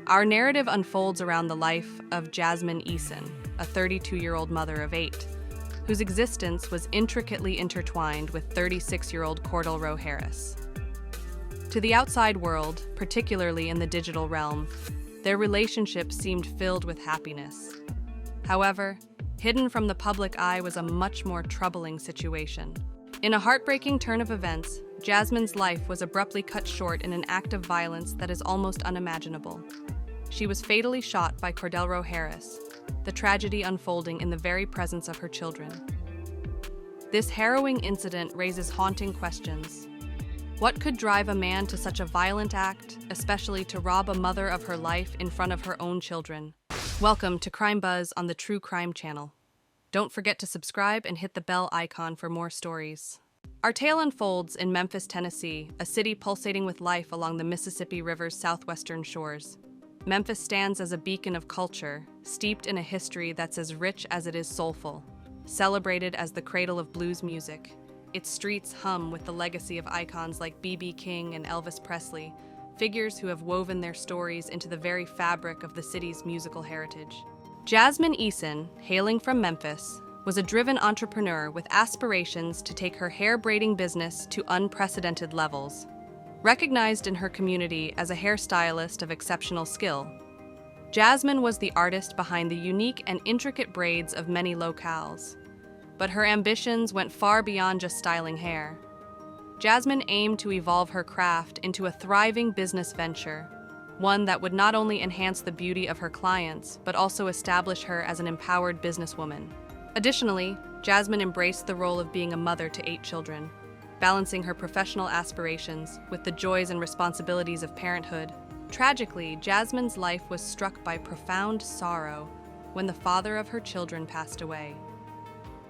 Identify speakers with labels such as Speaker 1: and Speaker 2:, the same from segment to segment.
Speaker 1: Our narrative unfolds around the life of Jasmine Eason, a 32-year-old mother of 8, whose existence was intricately intertwined with 36-year-old Cordell Harris. To the outside world, particularly in the digital realm, their relationship seemed filled with happiness. However, hidden from the public eye was a much more troubling situation. In a heartbreaking turn of events, Jasmine's life was abruptly cut short in an act of violence that is almost unimaginable. She was fatally shot by Cordell Harris, the tragedy unfolding in the very presence of her children. This harrowing incident raises haunting questions. What could drive a man to such a violent act, especially to rob a mother of her life in front of her own children? Welcome to Crime Buzz on the True Crime channel. Don't forget to subscribe and hit the bell icon for more stories. Our tale unfolds in Memphis, Tennessee, a city pulsating with life along the Mississippi River's southwestern shores. Memphis stands as a beacon of culture, steeped in a history that's as rich as it is soulful. Celebrated as the cradle of blues music, its streets hum with the legacy of icons like B.B. King and Elvis Presley, figures who have woven their stories into the very fabric of the city's musical heritage. Jasmine Eason, hailing from Memphis, was a driven entrepreneur with aspirations to take her hair braiding business to unprecedented levels. Recognized in her community as a hairstylist of exceptional skill, Jasmine was the artist behind the unique and intricate braids of many locales. But her ambitions went far beyond just styling hair. Jasmine aimed to evolve her craft into a thriving business venture, one that would not only enhance the beauty of her clients, but also establish her as an empowered businesswoman. Additionally, Jasmine embraced the role of being a mother to 8 children, balancing her professional aspirations with the joys and responsibilities of parenthood. Tragically, Jasmine's life was struck by profound sorrow when the father of her children passed away.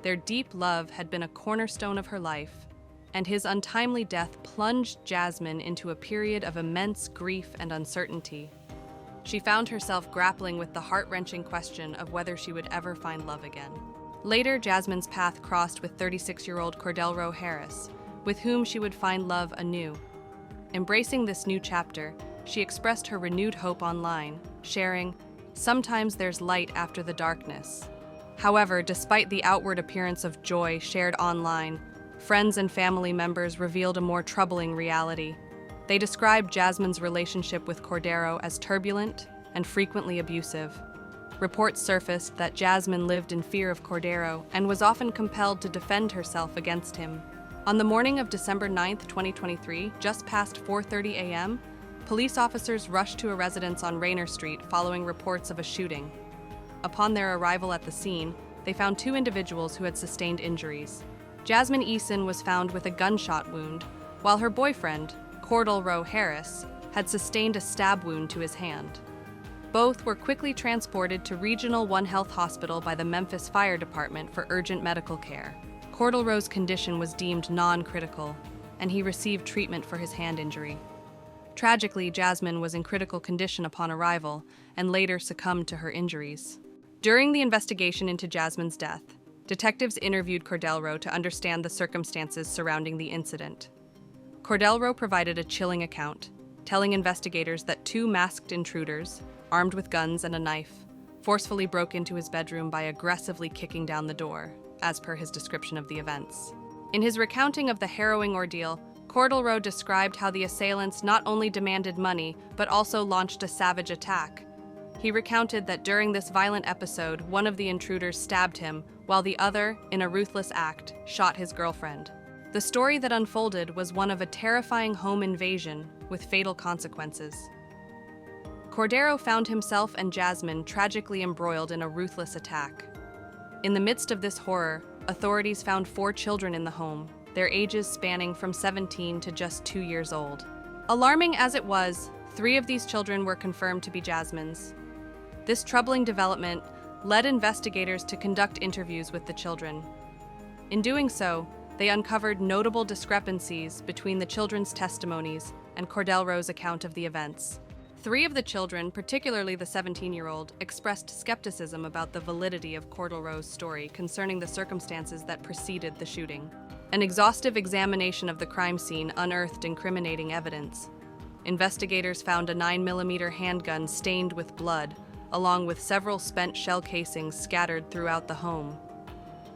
Speaker 1: Their deep love had been a cornerstone of her life, and his untimely death plunged Jasmine into a period of immense grief and uncertainty. She found herself grappling with the heart-wrenching question of whether she would ever find love again. Later, Jasmine's path crossed with 36-year-old Cordell Harris, with whom she would find love anew. Embracing this new chapter, she expressed her renewed hope online, sharing, "Sometimes there's light after the darkness." However, despite the outward appearance of joy shared online, friends and family members revealed a more troubling reality. They described Jasmine's relationship with Cordell as turbulent and frequently abusive. Reports surfaced that Jasmine lived in fear of Cordell and was often compelled to defend herself against him. On the morning of December 9, 2023, just past 4:30 a.m., police officers rushed to a residence on Rainer Street following reports of a shooting. Upon their arrival at the scene, they found 2 individuals who had sustained injuries. Jasmine Eason was found with a gunshot wound, while her boyfriend, Cordell Harris, had sustained a stab wound to his hand. Both were quickly transported to Regional One Health Hospital by the Memphis Fire Department for urgent medical care. Cordell's condition was deemed non-critical, and he received treatment for his hand injury. Tragically, Jasmine was in critical condition upon arrival and later succumbed to her injuries. During the investigation into Jasmine's death, detectives interviewed Cordell to understand the circumstances surrounding the incident. Cordell provided a chilling account, telling investigators that 2 masked intruders, armed with guns and a knife, forcefully broke into his bedroom by aggressively kicking down the door, as per his description of the events. In his recounting of the harrowing ordeal, Cordell described how the assailants not only demanded money, but also launched a savage attack. He recounted that during this violent episode, one of the intruders stabbed him, while the other, in a ruthless act, shot his girlfriend. The story that unfolded was one of a terrifying home invasion with fatal consequences. Cordell found himself and Jasmine tragically embroiled in a ruthless attack. In the midst of this horror, authorities found 4 children in the home, their ages spanning from 17 to just 2 years old. Alarming as it was, 3 of these children were confirmed to be Jasmine's. This troubling development led investigators to conduct interviews with the children. In doing so, they uncovered notable discrepancies between the children's testimonies and Cordell's account of the events. 3 of the children, particularly the 17-year-old, expressed skepticism about the validity of Cordell's story concerning the circumstances that preceded the shooting. An exhaustive examination of the crime scene unearthed incriminating evidence. investigators found a 9mm handgun stained with blood, along with several spent shell casings scattered throughout the home.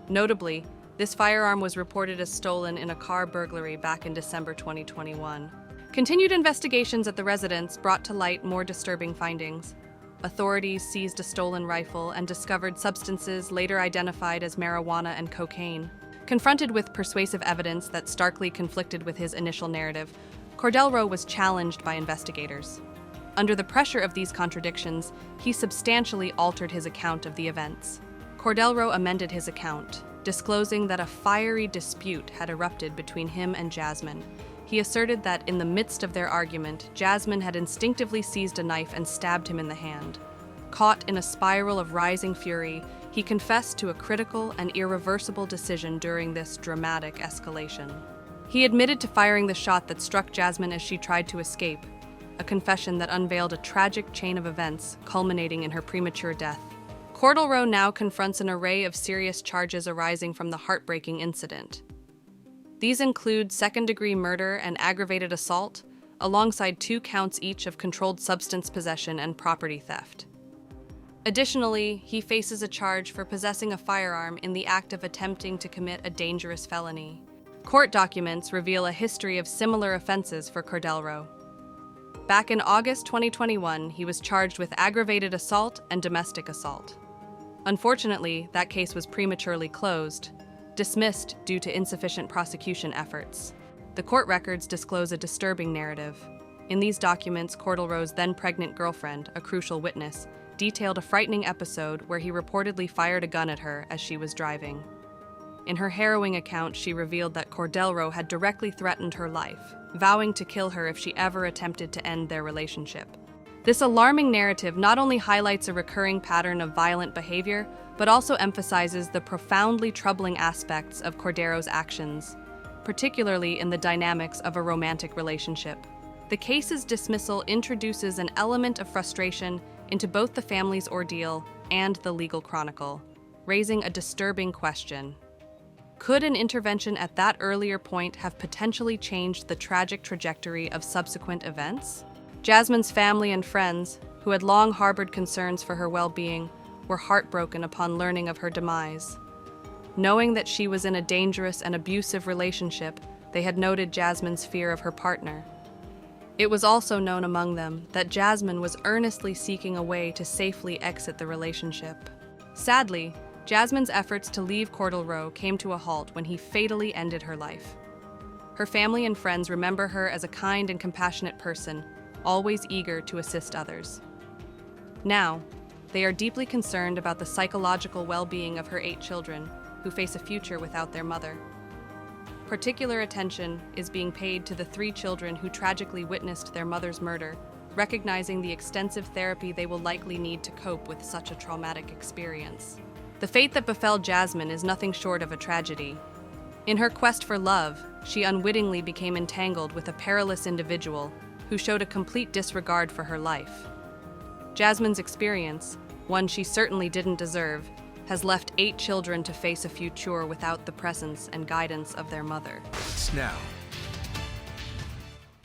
Speaker 1: Notably, this firearm was reported as stolen in a car burglary back in December 2021. Continued investigations at the residence brought to light more disturbing findings. Authorities seized a stolen rifle and discovered substances later identified as marijuana and cocaine. Confronted with persuasive evidence that starkly conflicted with his initial narrative, Cordelro was challenged by investigators. Under the pressure of these contradictions, he substantially altered his account of the events. Cordelro amended his account, disclosing that a fiery dispute had erupted between him and Jasmine. He asserted that in the midst of their argument, Jasmine had instinctively seized a knife and stabbed him in the hand. Caught in a spiral of rising fury, he confessed to a critical and irreversible decision during this dramatic escalation. He admitted to firing the shot that struck Jasmine as she tried to escape, a confession that unveiled a tragic chain of events culminating in her premature death. Cordelro now confronts an array of serious charges arising from the heartbreaking incident. These include second-degree murder and aggravated assault, alongside 2 counts each of controlled substance possession and property theft. Additionally, he faces a charge for possessing a firearm in the act of attempting to commit a dangerous felony. Court documents reveal a history of similar offenses for Cordelro. Back in August 2021, he was charged with aggravated assault and domestic assault. Unfortunately, that case was prematurely closed, dismissed due to insufficient prosecution efforts. The court records disclose a disturbing narrative. In these documents, Cordelro's then-pregnant girlfriend, a crucial witness, detailed a frightening episode where he reportedly fired a gun at her as she was driving. In her harrowing account, she revealed that Cordelro had directly threatened her life, vowing to kill her if she ever attempted to end their relationship. This alarming narrative not only highlights a recurring pattern of violent behavior, but also emphasizes the profoundly troubling aspects of Cordelro's actions, particularly in the dynamics of a romantic relationship. The case's dismissal introduces an element of frustration into both the family's ordeal and the legal chronicle, raising a disturbing question. Could an intervention at that earlier point have potentially changed the tragic trajectory of subsequent events? Jasmine's family and friends, who had long harbored concerns for her well-being, were heartbroken upon learning of her demise. Knowing that she was in a dangerous and abusive relationship, they had noted Jasmine's fear of her partner. It was also known among them that Jasmine was earnestly seeking a way to safely exit the relationship. Sadly, Jasmine's efforts to leave Cordelro came to a halt when he fatally ended her life. Her family and friends remember her as a kind and compassionate person, always eager to assist others. Now, they are deeply concerned about the psychological well-being of her 8 children, who face a future without their mother. Particular attention is being paid to the 3 children who tragically witnessed their mother's murder, recognizing the extensive therapy they will likely need to cope with such a traumatic experience. The fate that befell Jasmine is nothing short of a tragedy. In her quest for love, she unwittingly became entangled with a perilous individual who showed a complete disregard for her life. Jasmine's experience, one she certainly didn't deserve, has left 8 children to face a future without the presence and guidance of their mother.
Speaker 2: Now,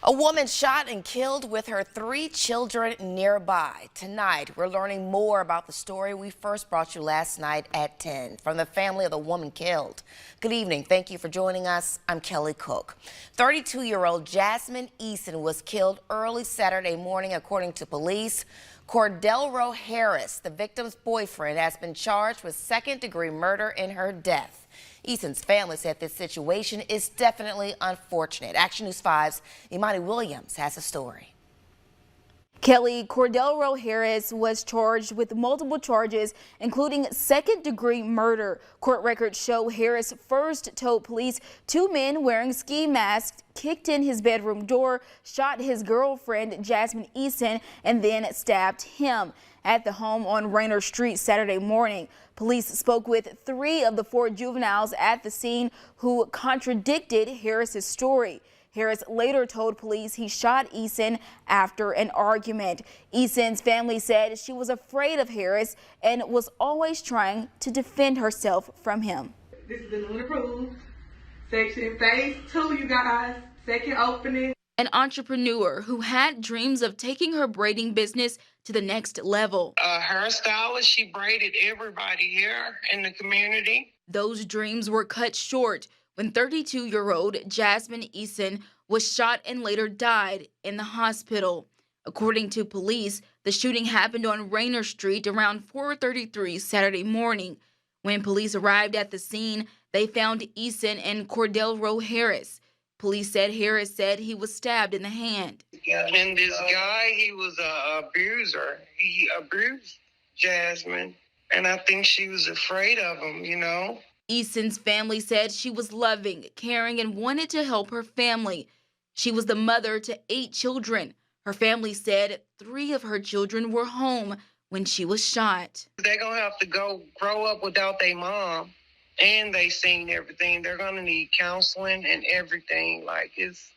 Speaker 3: a woman shot and killed with her 3 children nearby. Tonight, we're learning more about the story we first brought you last night at 10 from the family of the woman killed. Good evening. Thank you for joining us. I'm Kelly Cook. 32-year-old Jasmine Eason was killed early Saturday morning, according to police. Cordelro Harris, the victim's boyfriend, has been charged with second-degree murder in her death. Eason's family said this situation is definitely unfortunate. Action News 5's Imani Williams has a story.
Speaker 4: Kelly, Cordelro Harris was charged with multiple charges, including second-degree murder. Court records show Harris first told police 2 men wearing ski masks kicked in his bedroom door, shot his girlfriend, Jasmine Eason, and then stabbed him at the home on Rainer Street Saturday morning. Police spoke with 3 of the 4 juveniles at the scene who contradicted Harris's story. Harris later told police he shot Eason after an argument. Eason's family said she was afraid of Harris and was always trying to defend herself from him.
Speaker 5: This is the newly approved section phase 2, you guys. Second opening.
Speaker 4: an entrepreneur who had dreams of taking her braiding business to the next level.
Speaker 2: A hairstylist, she braided everybody here in the community.
Speaker 4: Those dreams were cut short when 32-year-old Jasmine Eason was shot and later died in the hospital. According to police, the shooting happened on Rayner Street around 4:33 Saturday morning. When police arrived at the scene, they found Eason and Cordell Harris. Police said Harris said he was stabbed in the hand.
Speaker 2: And this guy, he was an abuser. He abused Jasmine, and I think she was afraid of him, you know.
Speaker 4: Eason's family said she was loving, caring, and wanted to help her family. She was the mother to 8 children. Her family said 3 of her children were home when she was shot.
Speaker 2: They're going to have to go grow up without their mom, and they seen everything. They're going to need counseling and everything. Like, it's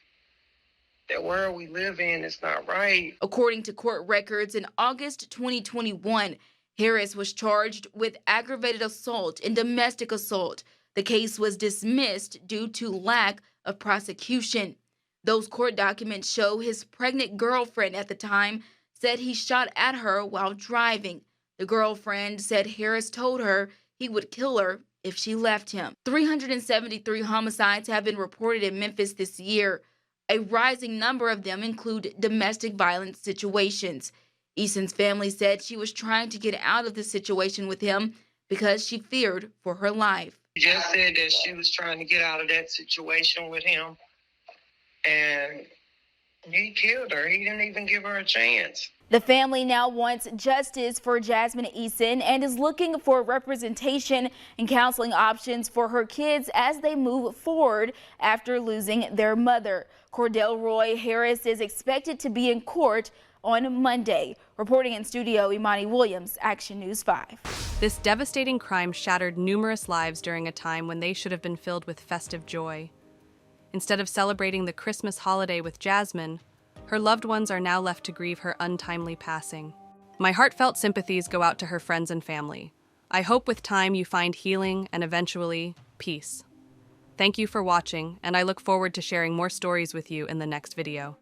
Speaker 2: the world we live in is not right.
Speaker 4: According to court records, in August 2021, Harris was charged with aggravated assault and domestic assault. The case was dismissed due to lack of prosecution. Those court documents show his pregnant girlfriend at the time said he shot at her while driving. The girlfriend said Harris told her he would kill her if she left him. 373 homicides have been reported in Memphis this year. A rising number of them include domestic violence situations. Eason's family said she was trying to get out of the situation with him because she feared for her life.
Speaker 2: She just said that she was trying to get out of that situation with him, and he killed her. He didn't even give her a chance.
Speaker 4: The family now wants justice for Jasmine Eason and is looking for representation and counseling options for her kids as they move forward after losing their mother. Cordell Harris is expected to be in court on Monday. Reporting in studio, Imani Williams, Action News 5.
Speaker 1: This devastating crime shattered numerous lives during a time when they should have been filled with festive joy. Instead of celebrating the Christmas holiday with Jasmine, her loved ones are now left to grieve her untimely passing. My heartfelt sympathies go out to her friends and family. I hope with time you find healing and eventually peace. Thank you for watching, and I look forward to sharing more stories with you in the next video.